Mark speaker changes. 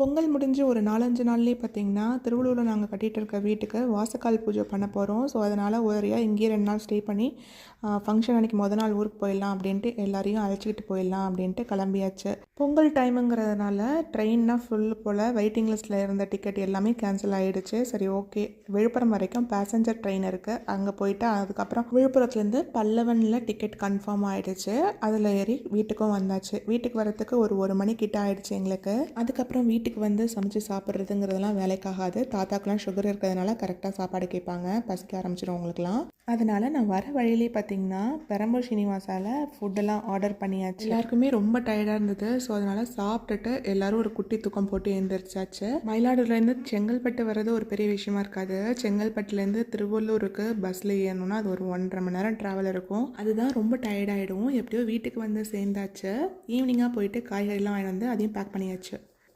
Speaker 1: பொங்கல் முடிஞ்சு ஒரு 4-5 நாள்லேயே பார்த்தீங்கன்னா, திருவள்ளூரில் நாங்கள் கட்டிகிட்டு இருக்க வீட்டுக்கு வாசக்கால் பூஜை பண்ண போகிறோம். ஸோ, அதனால் ஒரேடியாக இங்கேயே 2 நாள் ஸ்டே பண்ணி ஃபங்க்ஷன் அன்றைக்கி நாள் ஊருக்கு போயிடலாம் அப்படின்ட்டு எல்லாரையும் அழைச்சிக்கிட்டு போயிடலாம் அப்படின்ட்டு கிளம்பியாச்சு. பொங்கல் டைமுங்கிறதுனால ட்ரெயின்னா ஃபுல்லு போல் வெயிட்டிங் லிஸ்ட்டில் இருந்த டிக்கெட் எல்லாமே கேன்சல் ஆகிடுச்சு. சரி, ஓகே, விழுப்புரம் வரைக்கும் பேசஞ்சர் ட்ரெயின் இருக்குது, அங்கே போயிட்டு அதுக்கப்புறம் விழுப்புரத்துலேருந்து பல்லவனில் டிக்கெட் கன்ஃபார்ம் ஆகிடுச்சு. அதில் ஏறி வீட்டுக்கும் வந்தாச்சு. வீட்டுக்கு வரத்துக்கு ஒரு மணி கிட்ட ஆகிடுச்சு எங்களுக்கு. அதுக்கப்புறம் வீட்டுக்கு வந்து சமைச்சு சாப்பிட்றதுங்கிறதுலாம் வேலைக்காகாது. தாத்தாக்கெலாம் சுகர் இருக்கிறதுனால கரெக்டாக சாப்பாடு கேட்பாங்க, பசிக்க ஆரம்பிச்சிடும் அவங்களுக்குலாம். அதனால் நான் வர வழியிலே பார்த்திங்கன்னா பெரம்பூர் ஸ்ரீனிவாசாவில் ஃபுட்டெல்லாம் ஆர்டர் பண்ணியாச்சு. எல்லாருக்குமே ரொம்ப டயர்டாக இருந்தது. ஸோ அதனால் சாப்பிட்டுட்டு எல்லோரும் ஒரு குட்டி தூக்கம் போட்டு எழுந்திரிச்சாச்சு. மயிலாடுதுறையிலேருந்து செங்கல்பட்டு வர்றது ஒரு பெரிய விஷயமா இருக்காது. செங்கல்பட்டுலேருந்து திருவள்ளூருக்கு பஸ்ஸில் ஏறணும்னா அது ஒரு 1.5 மணி நேரம் ட்ராவல் இருக்கும். அதுதான் ரொம்ப டயர்டாகிடும். எப்படியோ வீட்டுக்கு வந்து சேர்ந்தாச்சு. ஈவினிங்காக போயிட்டு காய்கறிலாம் வாங்கி வந்து அதையும் பேக் பண்ணியாச்சு.